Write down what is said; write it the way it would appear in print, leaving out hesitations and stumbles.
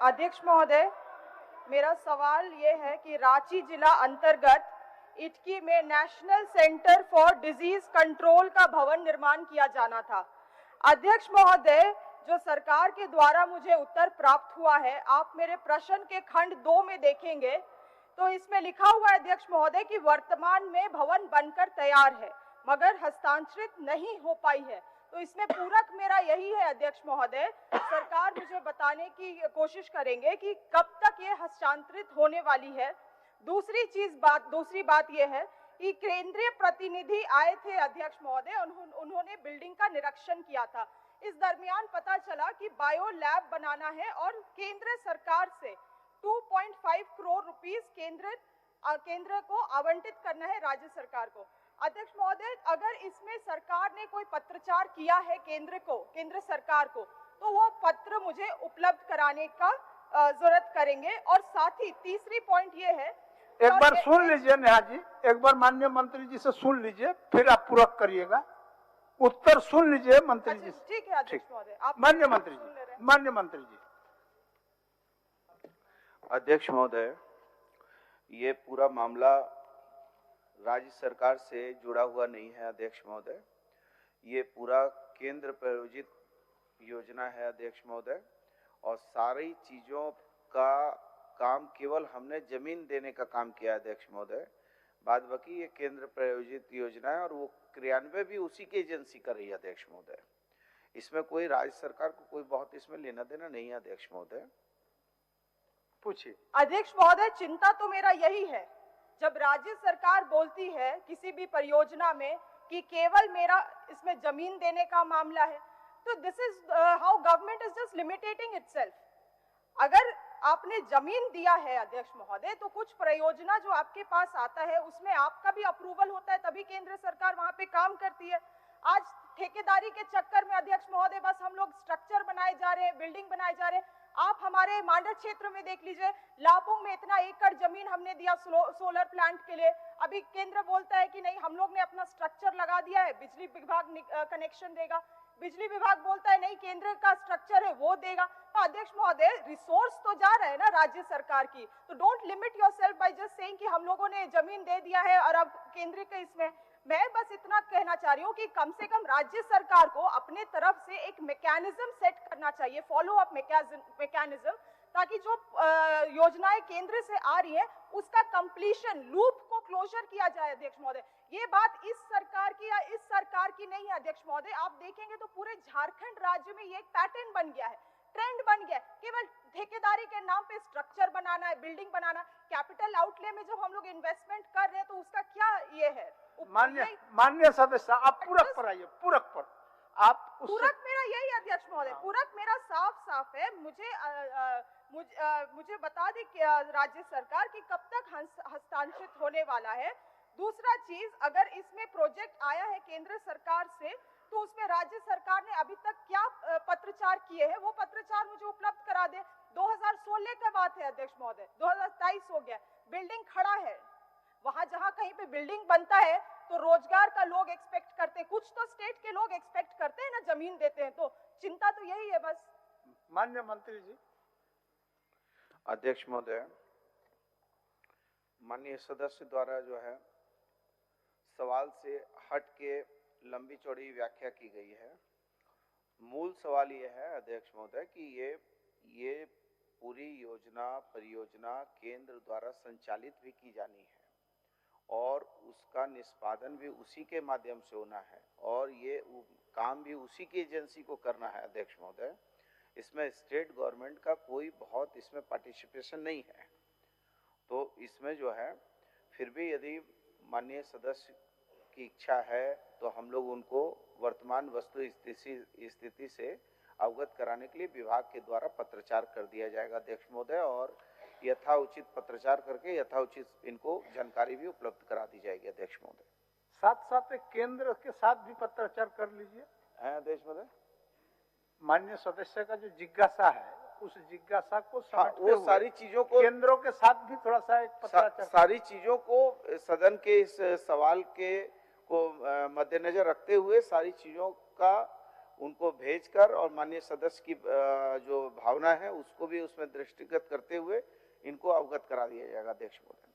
अध्यक्ष महोदय, मेरा सवाल ये है कि रांची जिला अंतर्गत इटकी में national centre for disease control का भवन निर्माण किया जाना था। अध्यक्ष महोदय, जो सरकार के द्वारा मुझे उत्तर प्राप्त हुआ है, आप मेरे प्रश्न के खंड 2 में देखेंगे तो इसमें लिखा हुआ है अध्यक्ष महोदय कि वर्तमान में भवन बनकर तैयार है मगर हस्तांतरित नहीं हो पाई है। तो इसमें पूरक मेरा यही है अध्यक्ष महोदय, सरकार मुझे बताने की कोशिश करेंगे कि कब तक ये हस्तांतरित होने वाली है। दूसरी बात ये है कि केंद्रीय प्रतिनिधि आए थे अध्यक्ष महोदय, उन्होंने बिल्डिंग का निरीक्षण किया था। इस दरमियान पता चला कि बायो लैब बनाना है और केंद्र सरकार से 2.5 करोड़ रुपीस केंद्र को आवंटित करना है राज्य सरकार को। अध्यक्ष महोदय, अगर इसमें सरकार ने कोई पत्राचार किया है केंद्र सरकार को, तो वो पत्र मुझे उपलब्ध कराने का जरूरत करेंगे। और साथ ही तीसरी पॉइंट ये है, एक बार सुन लीजिए नेहा जी, एक बार माननीय मंत्री जी से सुन लीजिए, फिर आप पूरक करिएगा। उत्तर सुन लीजिए मंत्री जी। ठीक है अध्यक्ष महोदय, आप माननीय मंत्री जी। अध्यक्ष महोदय, ये पूरा मामला राज्य सरकार से जुड़ा हुआ नहीं है अध्यक्ष महोदय, ये पूरा केंद्र प्रायोजित योजना है अध्यक्ष महोदय, और सारी चीजों का काम केवल हमने जमीन देने का काम किया अध्यक्ष महोदय। बाद बाकी ये केंद्र प्रायोजित योजना है और वो क्रियान्वयन भी उसी की एजेंसी कर रही है अध्यक्ष महोदय। इसमें कोई राज्य सरकार को कोई बहुत इसमें लेना देना नहीं है अध्यक्ष महोदय। पूछिए अध्यक्ष महोदय, चिंता तो मेरा यही है, जब राज्य सरकार बोलती है किसी भी परियोजना में कि केवल मेरा इसमें जमीन देने का मामला है, तो this is how government is just limiting itself. अगर आपने जमीन दिया है अध्यक्ष महोदय, तो कुछ परियोजना जो आपके पास आता है उसमें आपका भी अप्रूवल होता है, तभी केंद्र सरकार वहां पे काम करती है। आज ठेकेदारी के चक्कर में अध्यक्ष महोदय बस हम लोग स्ट्रक्चर बनाए जा रहे हैं, बिल्डिंग बनाए जा रहे हैं। आप हमारे मांडर क्षेत्र में देख लीजिए, लापुंग में इतना एकड़ जमीन हमने दिया सोलर प्लांट के लिए, अभी केंद्र बोलता है कि नहीं हम लोग ने अपना स्ट्रक्चर लगा दिया है, बिजली विभाग कनेक्शन देगा। बिजली विभाग बोलता है नहीं केंद्र का स्ट्रक्चर है वो देगा। तो अध्यक्ष महोदय, रिसोर्स तो जा रहा है ना राज्य सरकार की, तो don't limit yourself by just saying कि हम लोगों ने जमीन दे दिया है और अब केंद्र के इसमें। मैं बस इतना कहना चाह रही हूँ कि कम से कम राज्य सरकार को अपने तरफ से एक मैकेनिज्म सेट करना चाहिए, फॉलो अप मैकेनिज्म, ताकि जो योजनाएं केंद्र से आ रही है उसका कंप्लीशन, लूप को क्लोजर किया जाए अध्यक्ष महोदय। ये बात इस सरकार की या इस सरकार की नहीं है अध्यक्ष महोदय, आप देखेंगे तो पूरे झारखंड राज्य में ये एक पैटर्न बन गया है, ट्रेंड बन गया है। केवल ठेकेदारी के नाम पे स्ट्रक्चर बनाना है, बिल्डिंग बनाना। कैपिटल आउटले में जब हम लोग इन्वेस्टमेंट कर रहे हैं तो उसका क्या ये है? माननीय सदस्य, आप पूरक पर आइए, पूरक पर आप। पूरक मेरा यही अध्यक्ष महोदय, पूरक मेरा साफ है। मुझे बता दे कि राज्य सरकार की कब तक हस्तांतरित होने वाला है। दूसरा चीज, अगर इसमें प्रोजेक्ट आया है केंद्र सरकार से, तो उसमें राज्य सरकार ने अभी तक क्या पत्राचार किए हैं, वो पत्राचार मुझे उपलब्ध करा दे। 2016 का बात है अध्यक्ष महोदय, 2023 हो गया, बिल्डिंग खड़ा है। वहां जहां कहीं पे बिल्डिंग बनता है तो रोजगार का लोग एक्सपेक्ट करते हैं, कुछ तो स्टेट के लोग एक्सपेक्ट करते हैं ना, जमीन देते हैं। तो चिंता तो यही है बस। माननीय मंत्री जी। अध्यक्ष महोदय, माननीय सदस्य द्वारा जो है सवाल से हट के लंबी चौड़ी व्याख्या की गई है। मूल सवाल ये है अध्यक्ष महोदय कि ये पूरी परियोजना केंद्र द्वारा संचालित भी की जानी है और उसका निष्पादन भी उसी के माध्यम से होना है और ये काम भी उसी की एजेंसी को करना है अध्यक्ष महोदय। इसमें स्टेट गवर्नमेंट का कोई बहुत इसमें पार्टिसिपेशन नहीं है। तो इसमें जो है फिर भी यदि माननीय सदस्य की इच्छा है तो हम लोग उनको वर्तमान वस्तु स्थिति से अवगत कराने के लिए विभाग के द्वारा पत्राचार कर दिया जाएगा अध्यक्ष महोदय, और यथाउचित पत्राचार करके यथाउचित इनको जानकारी भी उपलब्ध करा दी जाएगी अध्यक्ष महोदय। साथ साथ केंद्र के साथ भी पत्राचार कर लीजिए। है अध्यक्ष महोदय, माननीय सदस्य का जो जिज्ञासा है उस जिज्ञासा को वो सारी चीजों को केंद्रों के साथ भी थोड़ा सा एक पत्राचार सारी चीजों को सदन के इस सवाल के को मद्देनजर रखते हुए सारी चीजों का उनको भेजकर और माननीय सदस्य की जो भावना है उसको भी उसमें दृष्टिगत करते हुए इनको अवगत करा दिया जाएगा अध्यक्ष महोदय।